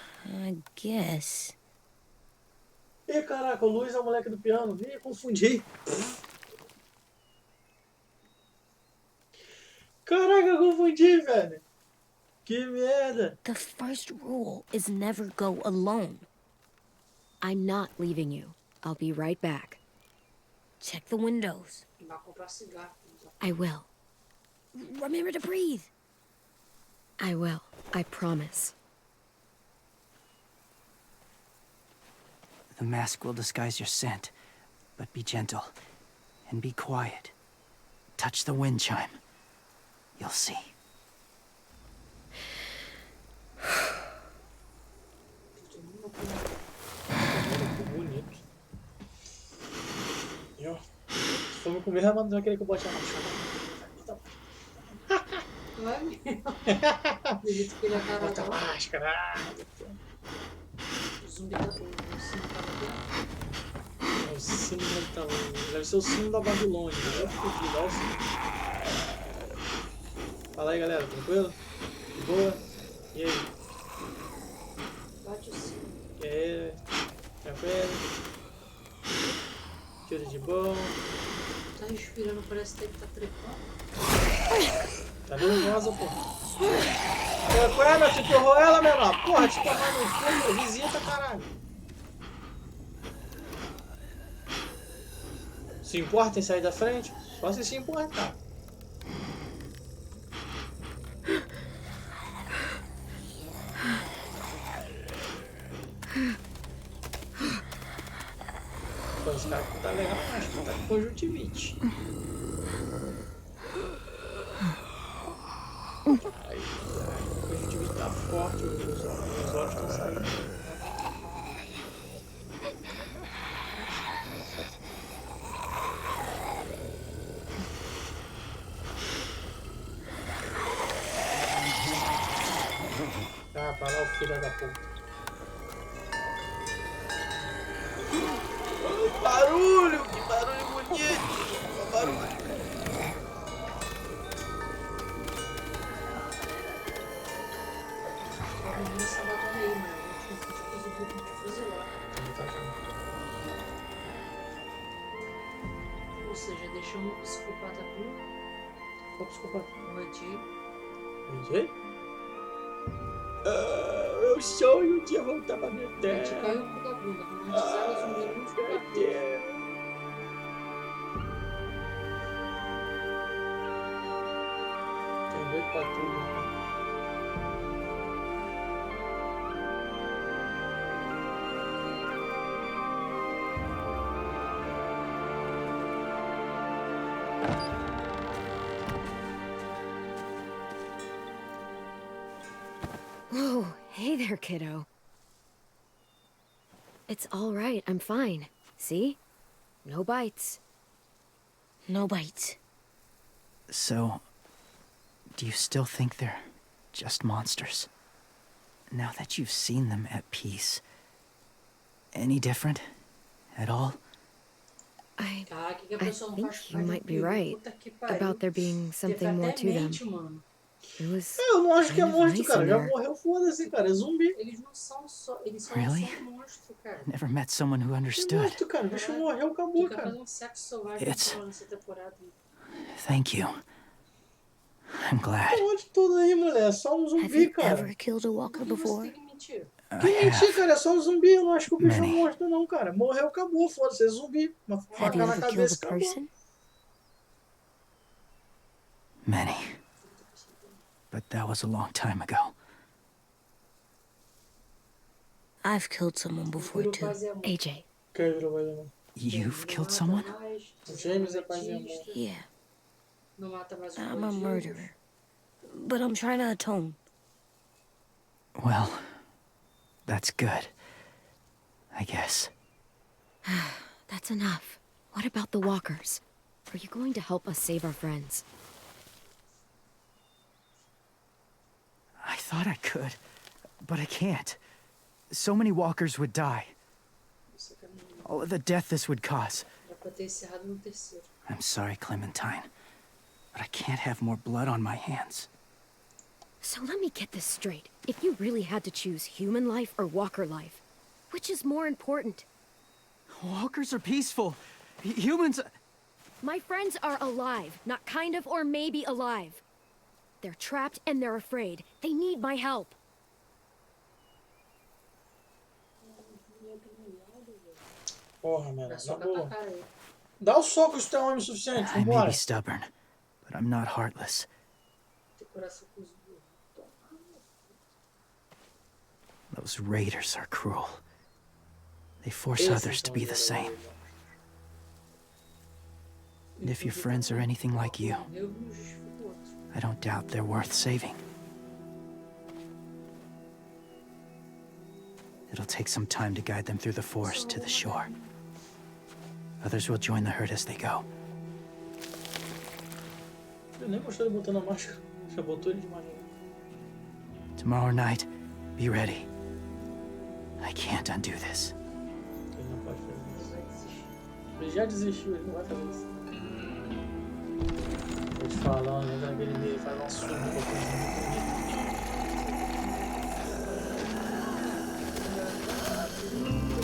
I guess. Ih, caraca, o Luiz é o moleque do piano. Ih, confundi. Caraca, confundi, velho. Que merda. The first rule is never go alone. I'm not leaving you. I'll be right back. Check the windows. Vai comprar cigarro. I will. Remember to breathe. I will. I promise. The mask will disguise your scent, but be gentle and be quiet. Touch the wind chime. You'll see. Bonito. E ó, se for me comer, não vai querer que eu bote a máscara. Vai mesmo. Do jeito que ele é cara Bota a máscara. O zumbi tá com o sino tava dentro. É o sino deve ser o sino da Babilônia. Eu fico aqui, dá o sino. Fala aí, galera. Tranquilo? De boa? E aí? Bate o sino. E aí? Tranquilo? Tudo de bom? Tá respirando, parece que tá trepando. Tá nervosa, pô. Qual é, meu? Você ferrou ela, meu irmão? Porra, te tomar no cu, visita, caralho. Se importa em sair da frente? Só se importar. Pô, esse cara aqui tá legal, mas acho que tá com conjuntivite. Aí, a conjuntivite tá forte, os olhos estão saindo. Ah, pra lá o filho da puta. Barulho! Que barulho bonito! Barulho! A menina está batendo aí, mano. A gente fez o grupo de fuzilar. Ou seja, deixamos o psicopata vivo. Qual psicopata? O AJ. AJ? Meu sonho de voltar pra minha A gente terra. caiu com a bunda. Romantizaram os meninos de quartel. Tem doido pra tudo. Whoa, hey there, kiddo. It's all right, I'm fine. See? No bites. No bites. So, do you still think they're just monsters? Now that you've seen them at peace, any different at all? I Caraca, que a pessoa não think faz you parte might do be filme. right Puta que pariu. about there being something more to them. Mente, mano. It was Eu não acho que é kind of monstro, nice cara. in Já there. morreu, foda-se, cara. É zumbi. Eles não são só. Eles só Really? não são monstros, cara. Never met someone who Que understood. monstro, cara. O bicho morreu, acabou, Fica cara. fazendo sexo selvagem It's- nessa temporada. Thank you. I'm glad. Que monstro tudo aí, mulher. É só um Have zumbi, you cara. ever killed a walker Por que você before? tem que mentir? I Que mentir, have. cara. É só um zumbi. Eu não acho que o bicho é um Many. monstro, não, cara. Morreu, acabou. Foda-se. É zumbi. Uma Have faca you na ever killed cabeça, a acabou. person? Many. But that was a long time ago. I've killed someone before Virou too. paz e amor. AJ. Quem virou mais amor? You've Não killed mata someone? mais, O James é paz e amor. artista, Yeah, não mata mais os I'm a bandidos. murderer. But I'm trying to atone. Well, that's good. I guess. That's enough. What about the walkers? Are you going to help us save our friends? I thought I could, but I can't. So many walkers would die. Isso aqui não All of the death this would cause. era pra ter encerrado no terceiro. I'm sorry, Clementine, but I can't have more blood on my hands. So let me get this straight. If you really had to choose human life or walker life, which is more important? Walkers are peaceful. Humans... My friends are alive, not kind of or maybe alive. They're trapped and they're afraid. They need my help. Porra, mano. Dá Na soco boa. na cara aí. Dá o soco se tu é homem suficiente. I may Vambora. be stubborn, but I'm not heartless. Tem coração com os burros. Those raiders are cruel. They force Esses others to são be os the same. verdadeiros. And if your friends are anything like you, Eu não justifico o outro. I don't doubt they're worth saving. It'll take some time to guide them through the forest to the shore. Others will join the herd as they go. Eu nem gostei de botar na máscara. Já botou ele de máscara. Tomorrow night, be ready. I can't undo this. Ele não pode fazer isso. Ele já desistiu, ele não vai fazer isso. Tô te falando, lembra aquele dele faz uma surra com coisa muito bonita.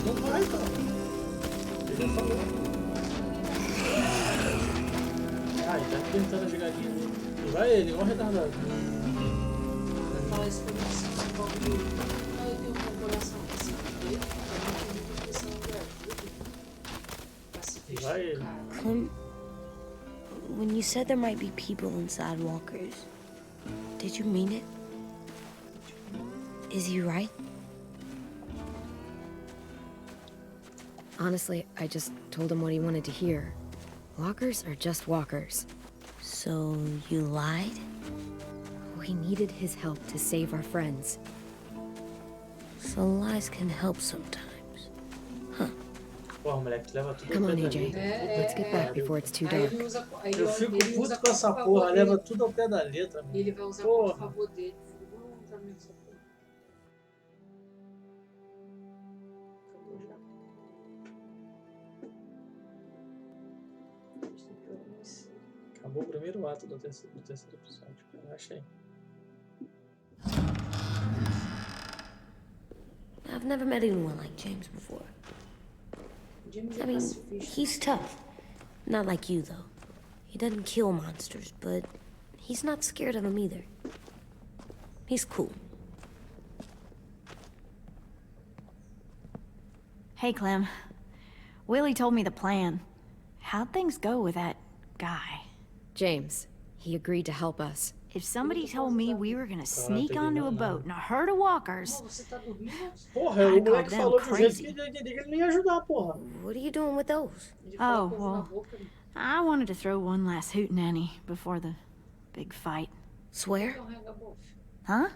Não vai, cara. Ele já falou. Ah, ele tá tentando as galinhas dele. E vai ele, igual um retardado. Vai falar isso pra mim, assim, São Paulo. Ah, eu tenho um bom coração. Assim, eu não tenho pressão de ajuda. Pacifista, Vai ele. cara. Clem, when you said there might be people inside walkers, did you mean it? Is he right? Honestly, I just told him what he wanted to hear. Walkers are just walkers. So you lied? We needed his help to save our friends. So lies can help sometimes. Porra, moleque, tu leva tudo Come ao on, pé da AJ. letra. Let's get back before it's too Aí dark. ele usa, aí Eu fico ele usa puto com essa favor porra, dele. leva tudo ao pé da letra, E mano. ele vai usar Porra. a favor dele. Não, tá vendo essa porra. Acabou o primeiro ato do terceiro episódio. Eu achei. I've never met anyone like James before. James I é mean, pacifista. he's tough. Not like you, though. He doesn't kill monsters, but he's not scared of them either. He's cool. Hey, Clem. Willie told me the plan. How'd things go with that guy? James, he agreed to help us. If somebody told me we were gonna sneak onto a boat in a herd of walkers, Não, você tá dormindo? Porra, o moleque falou de um jeito que eu entendi que ele não ia ajudar, porra. What are you doing with those? Ele fala Oh, coisa na well. boca. I wanted to throw one last hootenanny before the big fight. Swear? Não rega bofe. Huh?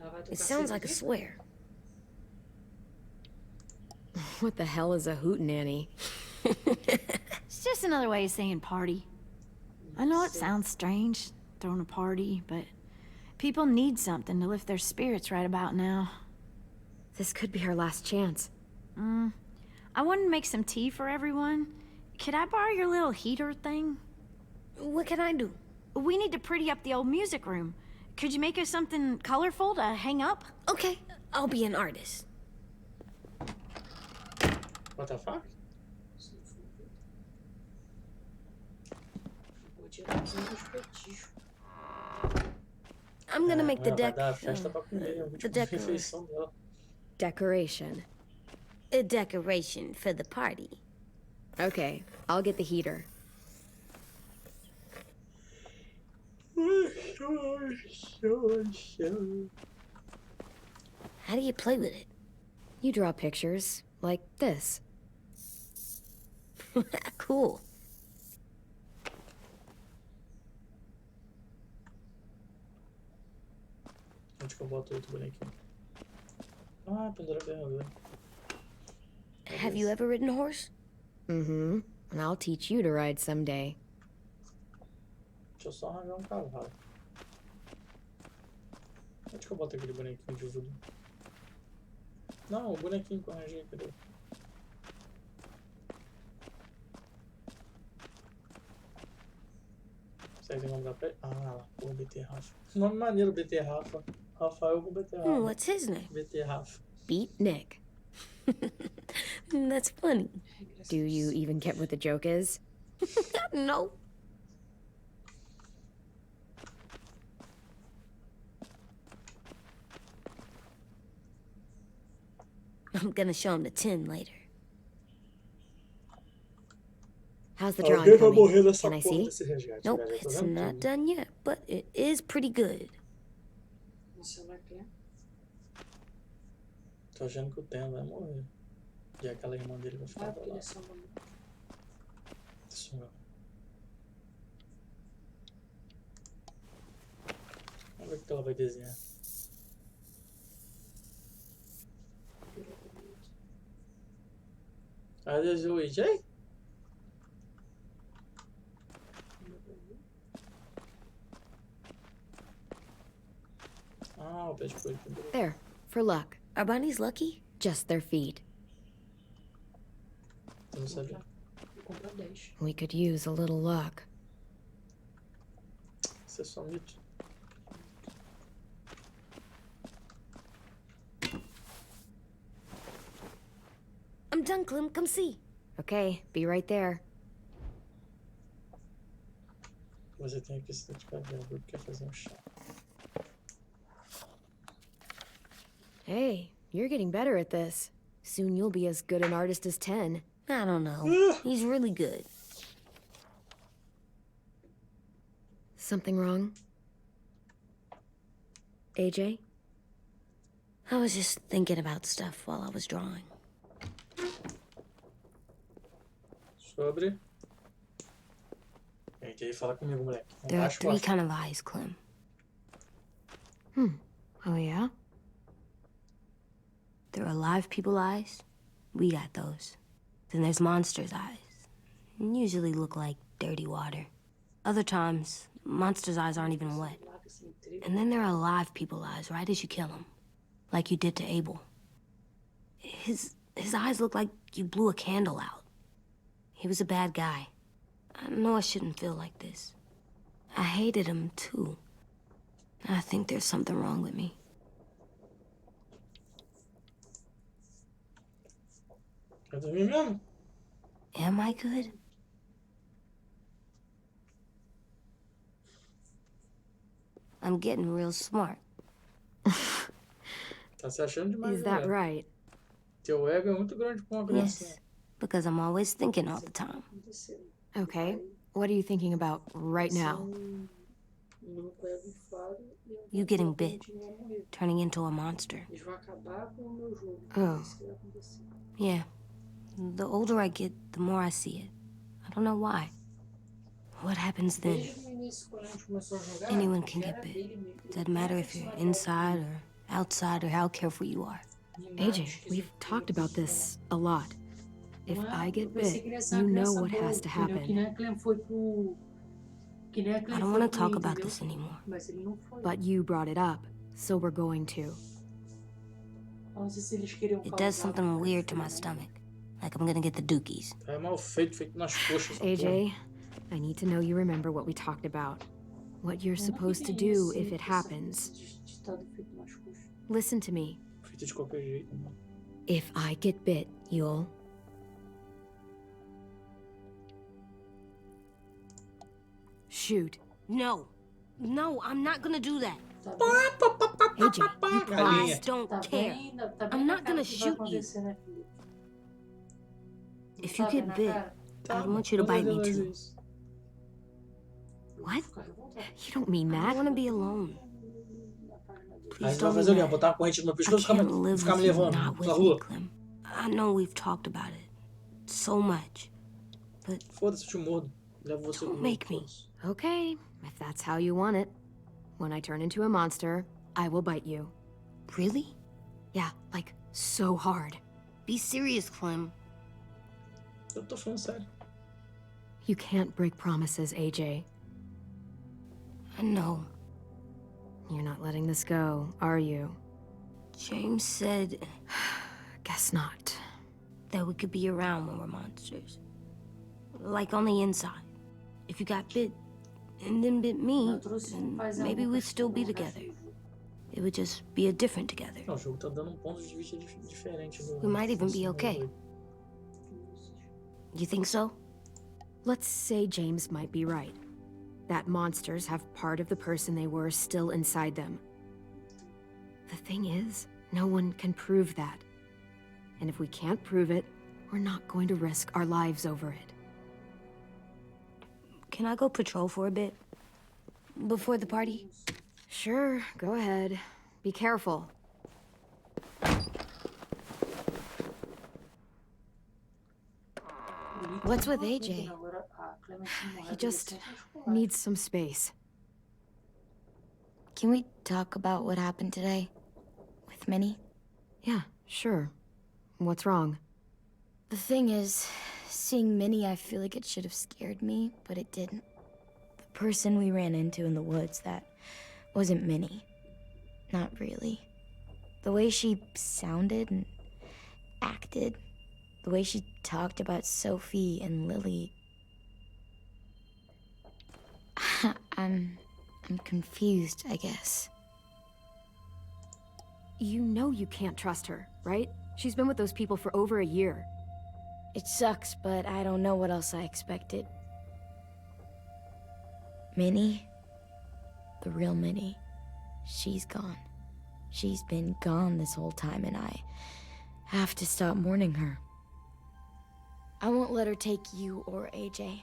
Ela vai tocar It sounds like a cerveja. swear. What the hell is a hootenanny? It's just another way of saying party. I know it sounds strange, throwing a party, but people need something to lift their spirits right about now. This could be our last chance. I wanted to make some tea for everyone. Could I borrow your little heater thing? What can I do? We need to pretty up the old music room. Could you make us something colorful to hang up? Okay, I'll be an artist. What the fuck? Vou tirar aqui os petiscos. I'm gonna make the Vai deck. dar festa pra comer, a The última deck. refeição dela. Decoration. A decoration for the party. Okay, I'll get the heater. How do you play with it? You draw pictures, like this. Cool. Onde que eu boto outro bonequinho? Ah, pendura a ferradura. Have you ever ridden a horse? Mm-hmm. And I'll teach you to ride someday. Deixa eu só arranjar um cavalo. Onde que eu boto aquele bonequinho de voodoo? Não, o bonequinho que eu arranjei, cadê? Será que tem nome da pele? Ah, lá, porra, Beterrafa. Nome maneiro, Beterrafa. Rafael com Beterrafa. What's his name? Beterrafa. Beat Nick. That's funny. Do you even get what the joke is? No. I'm gonna show him the tin later. How's the drawing Alguém vai morrer coming? nessa Can I porra see? desse resgate, Nope, velho. Eu tô it's vendo not tudo. done yet, but it is pretty good. Funciona aqui. Tô achando que o Ten vai morrer. E aquela irmã dele vai ficar Ah, pra porque lá. ele é só uma... Isso não. Vamos ver o que ela vai desenhar. Ah, desenhou o EJ? Ah, o pé de coelho pendurou. There, for luck. Are bunnies lucky? Just their feet. Eu não sabia. Vou comprar 10. We could use a little luck. Isso é só mito. I'm done, Clem. Come see. Okay, be right there. Você tem aqui esse de cabelo, porque quer fazer um chá. Hey, you're getting better at this. Soon you'll be as good an artist as 10. I don't know. He's really good. Something wrong? AJ? I was just thinking about stuff while I was drawing. Sobre. AJ, fala comigo, moleque. Não There are baixa o 3 assunto. kind of eyes, Clem. Oh, yeah? There are alive people eyes. We got those. Then there's monsters' eyes. Usually look like dirty water. Other times, monsters' eyes aren't even wet. Larga esse intriga. And then there are alive people eyes right as you kill him. Like you did to Abel. His eyes look like you blew a candle out. He was a bad guy. I know I shouldn't feel like this. hated him too. I think there's something wrong with me. Eu também mesmo. Am I good? I'm getting real smart. Tá se achando demais, Is that mulher. right? Teu ego é muito grande pra uma criança. Yes, because I'm always thinking all the time. Okay. What are you thinking about right now? You getting bit, turning into a monster. Oh. Yeah. The older I get, the more I see it. I don't know why. What happens then? Anyone can get bit. Doesn't matter if you're inside or outside or how careful you are. AJ, we've talked about this a lot. If I get bit, you know what has to happen. I don't want to talk about this anymore. But you brought it up, so we're going to. It does something weird to my stomach. Like I'm gonna get the dookies. É mal feito, feito nas coxas. AJ, I need to know you remember what we talked about. What you're supposed to do if it happens. Listen to me. Feito de qualquer jeito. If I get bit, you'll... shoot. No. No, I'm not gonna do that. AJ, you I promised. don't care. I'm not gonna shoot you. If you get bit, I want you to bite me too. What? You don't mean I that. want to be alone. Aí Please você vai don't fazer o be quê? mad. Botar uma corrente no meu I pescoço e can't live ficar me with you, levando not pela with me, rua? Clem. I know we've talked about it so much, but Foda-se, eu te mordo. Levo você don't comigo. make me. foda-se. Okay, if that's how you want it. When I turn into a monster, I will bite you. Really? Yeah, like so hard. Be serious, Clem. Eu tô falando sério. You can't break promises, AJ. I know. You're not letting this go, are you? James said Guess not. that we could be around when we're monsters. Like on the inside. If you got bit and then bit me, then maybe we'd still be together. It would just be a different together. Não, o jogo tá dando ponto de vista diferente. We might even be okay. You think so? Let's say James might be right. That monsters have part of the person they were still inside them. The thing is, no one can prove that. And if we can't prove it, we're not going to risk our lives over it. Can I go patrol for a bit? Before the party? Sure, go ahead. Be careful. What's with AJ? He just needs some space. Can we talk about what happened today? With Minnie? Yeah, sure. What's wrong? The thing is, seeing Minnie, I feel like it should have scared me, but it didn't. The person we ran into in the woods, that wasn't Minnie. Not really. The way she sounded and acted, the way she talked about Sophie and Lily. I'm confused, I guess. You know you can't trust her, right? She's been with those people for over a year. It sucks, but I don't know what else I expected. Minnie? The real Minnie. She's gone. She's been gone this whole time, and I have to stop mourning her. I won't let her take you or AJ,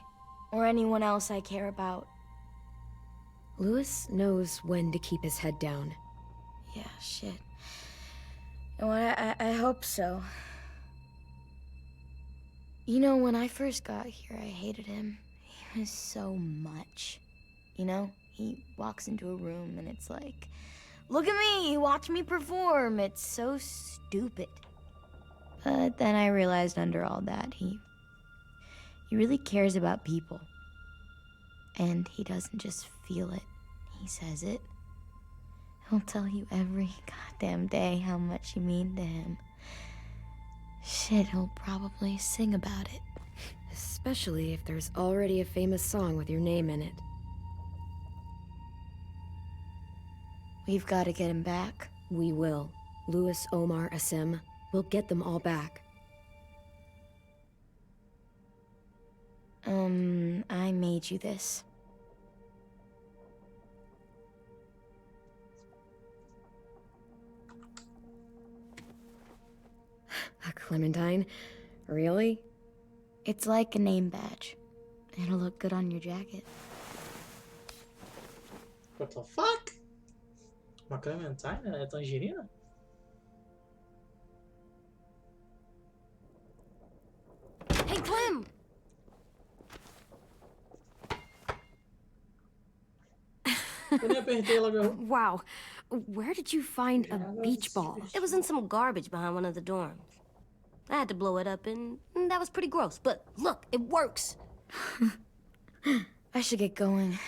or anyone else I care about. Louis knows when to keep his head down. Yeah, shit. You know what, I hope so. You know, when I first got here, I hated him. He was so much. You know, he walks into a room and it's like, look at me, watch me perform. It's so stupid. But then I realized under all that, he really cares about people. And he doesn't just feel it, he says it. He'll tell you every goddamn day how much you mean to him. Shit, he'll probably sing about it. Especially if there's already a famous song with your name in it. We've got to get him back. We will. Louis, Omar, Asim. We'll get them all back. I made you this. A Clementine? Really? It's like a name badge. It'll look good on your jacket. What the fuck? Uma Clementine? É tangerina? Hey, Clem! Eu nem apertei, ela agarrou. Wow. Where did you find a beach ball? It was in some garbage behind one of the dorms. I had to blow it up, and that was pretty gross. But look, it works. I should get going.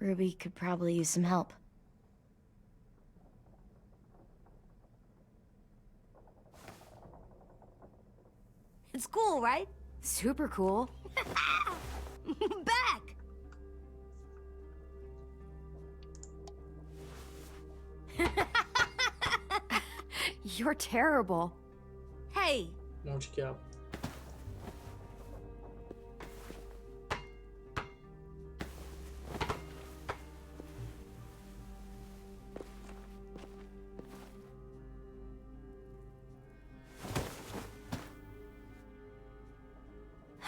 Ruby could probably use some help. It's cool, right? Super cool. Back! You're terrible. Hey! Mão de quiabo.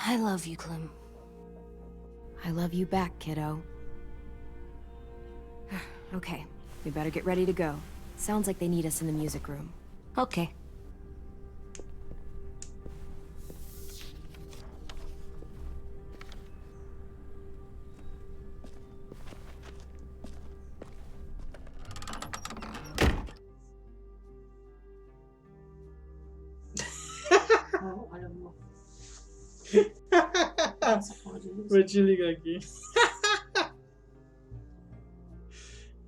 I love you, Clem. I love you back, kiddo. Okay, we better get ready to go. Sounds like they need us in the music room. Okay. Oh, olha, amor. Vou te ligar aqui.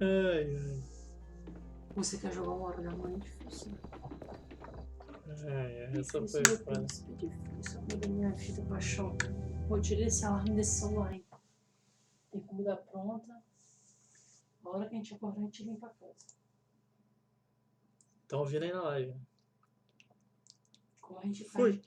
Ai, ai. Você quer jogar uma hora da manhã? É difícil. Essa foi Difícil, foda. príncipe, difícil. Amor da minha vida, paixão. Vou tirar esse alarme desse celular, hein? Tem comida pronta. A hora que a gente acordar, a gente vem pra casa. Estão ouvindo aí na live. Como a gente faz? Fui.